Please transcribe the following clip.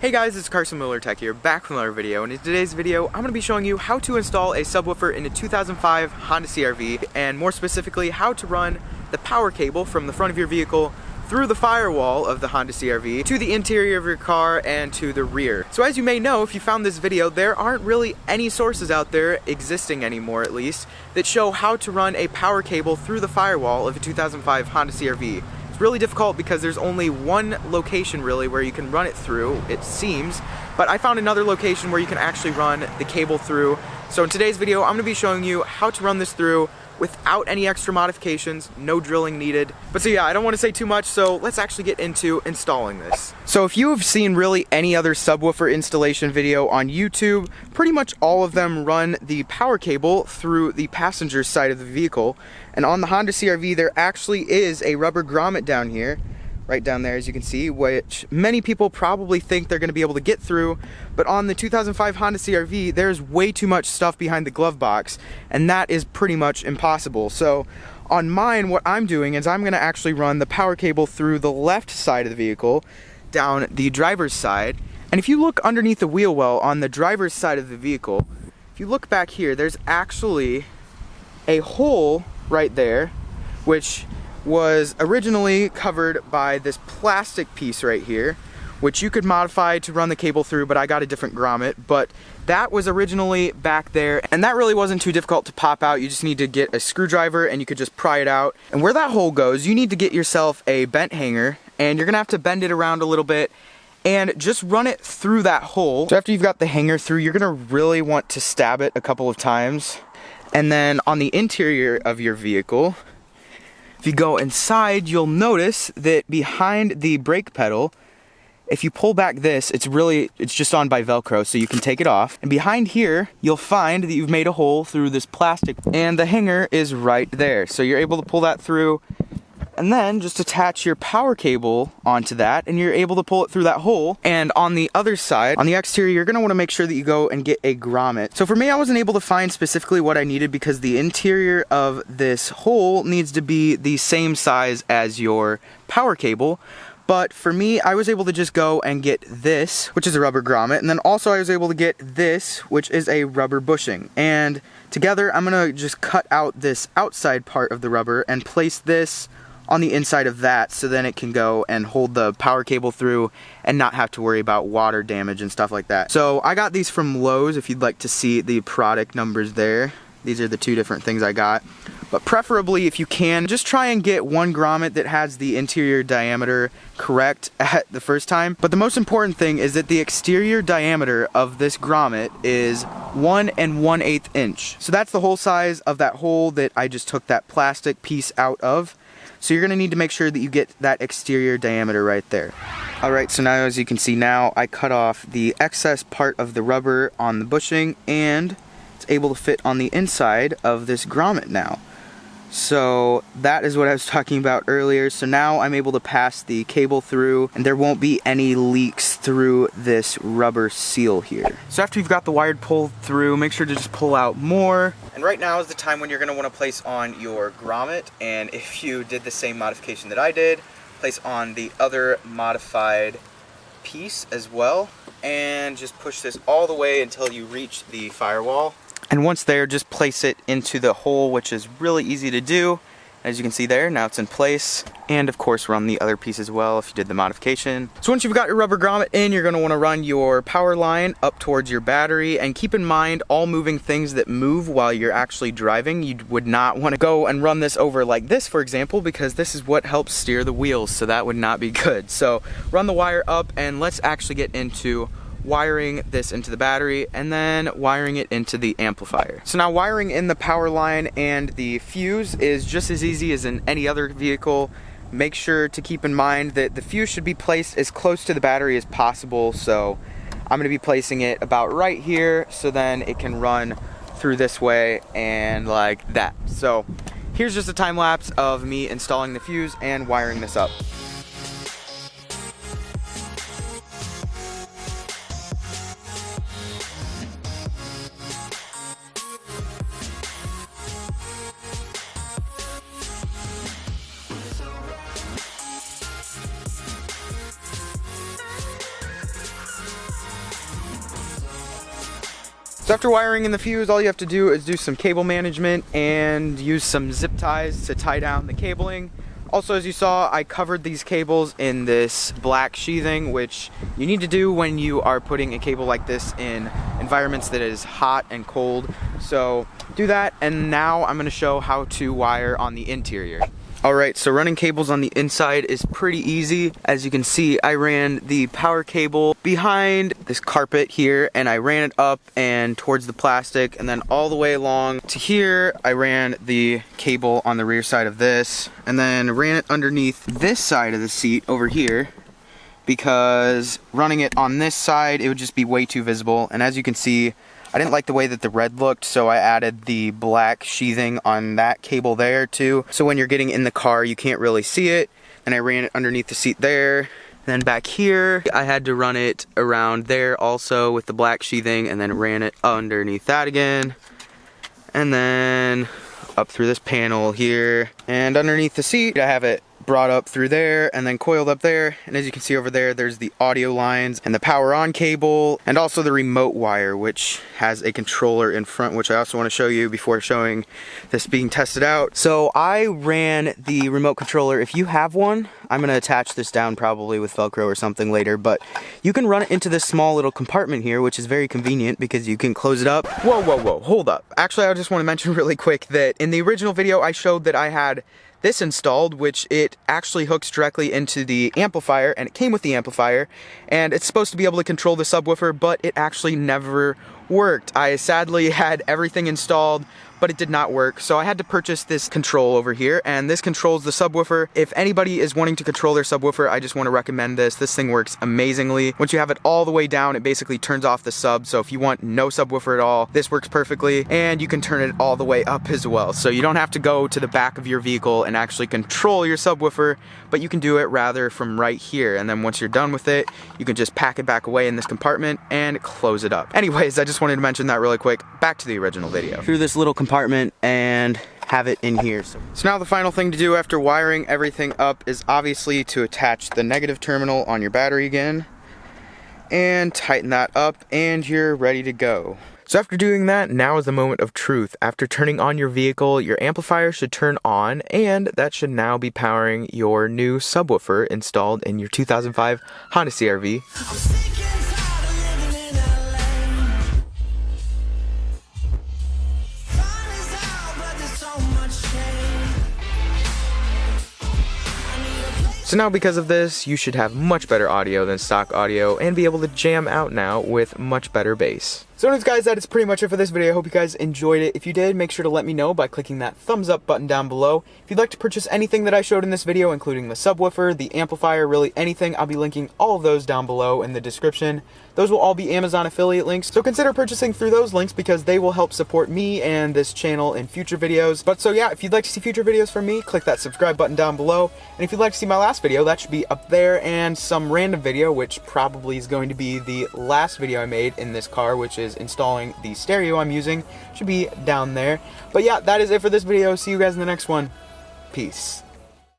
Hey guys, it's Carson Tech here, back with another video, and in today's video, I'm going to be showing you how to install a subwoofer in a 2005 Honda CRV, and more specifically, how to run the power cable from the front of your vehicle through the firewall of the Honda CRV to the interior of your car and to the rear. So as you may know, if you found this video, there aren't really any sources out there, existing anymore at least, that show how to run a power cable through the firewall of a 2005 Honda CRV. Really difficult because there's only one location really where you can run it through, it seems, but I found another location where you can actually run the cable through. So in today's video, I'm going to be showing you how to run this through without any extra modifications, no drilling needed. But so yeah, I don't want to say too much, so let's actually get into installing this. So if you have seen really any other subwoofer installation video on YouTube, pretty much all of them run the power cable through the passenger side of the vehicle. And on the Honda CRV, there actually is a rubber grommet down here, right down there as you can see, which many people probably think they're going to be able to get through, but on the 2005 Honda CRV there's way too much stuff behind the glove box, and that is pretty much impossible. So on mine, what I'm doing is I'm going to actually run the power cable through the left side of the vehicle, down the driver's side, and if you look underneath the wheel well on the driver's side of the vehicle, if you look back here, there's actually a hole right there, which was originally covered by this plastic piece right here, which you could modify to run the cable through, but I got a different grommet. But that was originally back there, and that really wasn't too difficult to pop out. You just need to get a screwdriver and you could just pry it out. And where that hole goes, you need to get yourself a bent hanger, and you're gonna have to bend it around a little bit and just run it through that hole. So after you've got the hanger through, you're gonna really want to stab it a couple of times. And then on the interior of your vehicle, if you go inside, you'll notice that behind the brake pedal, if you pull back this, it's just on by Velcro, so you can take it off. And behind here, you'll find that you've made a hole through this plastic, and the hanger is right there. So you're able to pull that through, and then just attach your power cable onto that, and you're able to pull it through that hole. And on the other side, on the exterior, you're gonna wanna make sure that you go and get a grommet. So for me, I wasn't able to find specifically what I needed because the interior of this hole needs to be the same size as your power cable. But for me, I was able to just go and get this, which is a rubber grommet, and then also I was able to get this, which is a rubber bushing. And together, I'm gonna just cut out this outside part of the rubber and place this on the inside of that, so then it can go and hold the power cable through and not have to worry about water damage and stuff like that. So I got these from Lowe's, if you'd like to see the product numbers there. These are the two different things I got. But preferably, if you can, just try and get one grommet that has the interior diameter correct at the first time. But the most important thing is that the exterior diameter of this grommet is 1 1/8 inch. So that's the whole size of that hole that I just took that plastic piece out of. So you're gonna need to make sure that you get that exterior diameter right there. Alright, so now as you can see now, I cut off the excess part of the rubber on the bushing, and it's able to fit on the inside of this grommet now. So that is what I was talking about earlier. So now I'm able to pass the cable through, and there won't be any leaks through this rubber seal here. So after you've got the wire pulled through, make sure to just pull out more. And right now is the time when you're going to want to place on your grommet. And if you did the same modification that I did, place on the other modified piece as well. And just push this all the way until you reach the firewall. And once there, just place it into the hole, which is really easy to do. As you can see there, now it's in place. And of course, run the other piece as well if you did the modification. So once you've got your rubber grommet in, you're gonna wanna run your power line up towards your battery, and keep in mind all moving things that move while you're actually driving. You would not wanna go and run this over like this, for example, because this is what helps steer the wheels, so that would not be good. So run the wire up, and let's actually get into wiring this into the battery and then wiring it into the amplifier. So now wiring in the power line and the fuse is just as easy as in any other vehicle. Make sure to keep in mind that the fuse should be placed as close to the battery as possible. So I'm going to be placing it about right here, so then it can run through this way and like that. So here's just a time lapse of me installing the fuse and wiring this up. So after wiring in the fuse, all you have to do is do some cable management and use some zip ties to tie down the cabling. Also, as you saw, I covered these cables in this black sheathing, which you need to do when you are putting a cable like this in environments that is hot and cold. So do that, and now I'm going to show how to wire on the interior. Alright, so running cables on the inside is pretty easy. As you can see, I ran the power cable behind this carpet here, and I ran it up and towards the plastic, and then all the way along to here. I ran the cable on the rear side of this, and then ran it underneath this side of the seat over here, because running it on this side, it would just be way too visible. And as you can see, I didn't like the way that the red looked, so I added the black sheathing on that cable there too. So when you're getting in the car, you can't really see it. And I ran it underneath the seat there. And then back here, I had to run it around there also with the black sheathing, and then ran it underneath that again. And then up through this panel here. And underneath the seat, I have it brought up through there and then coiled up there, and as you can see over there, there's the audio lines and the power on cable, and also the remote wire, which has a controller in front, which I also want to show you before showing this being tested out. So I ran the remote controller. If you have one, I'm going to attach this down probably with Velcro or something later, but you can run it into this small little compartment here, which is very convenient because you can close it up. Whoa, hold up. Actually, I just want to mention really quick that in the original video, I showed that I had this installed, which it actually hooks directly into the amplifier, and it came with the amplifier, and it's supposed to be able to control the subwoofer, but it actually never worked. I sadly had everything installed, but it did not work. So I had to purchase this control over here, and this controls the subwoofer. If anybody is wanting to control their subwoofer, I just want to recommend this. This thing works amazingly. Once you have it all the way down, it basically turns off the sub. So if you want no subwoofer at all, this works perfectly, and you can turn it all the way up as well. So you don't have to go to the back of your vehicle and actually control your subwoofer, but you can do it rather from right here. And then once you're done with it, you can just pack it back away in this compartment and close it up. Anyways, I just wanted to mention that really quick. Back to the original video. Through this little compartment and have it in here. So now the final thing to do after wiring everything up is obviously to attach the negative terminal on your battery again and tighten that up, and you're ready to go. So after doing that, now is the moment of truth. After turning on your vehicle, your amplifier should turn on, and that should now be powering your new subwoofer installed in your 2005 Honda CRV. So now because of this, you should have much better audio than stock audio and be able to jam out now with much better bass. So anyways guys, that is pretty much it for this video. I hope you guys enjoyed it. If you did, make sure to let me know by clicking that thumbs up button down below. If you'd like to purchase anything that I showed in this video, including the subwoofer, the amplifier, really anything, I'll be linking all of those down below in the description. Those will all be Amazon affiliate links, so consider purchasing through those links because they will help support me and this channel in future videos. But so yeah, if you'd like to see future videos from me, click that subscribe button down below. And if you'd like to see my last video, that should be up there, and some random video, which probably is going to be the last video I made in this car, which is installing the stereo I'm using, should be down there. But yeah, that is it for this video. See you guys in the next one. Peace.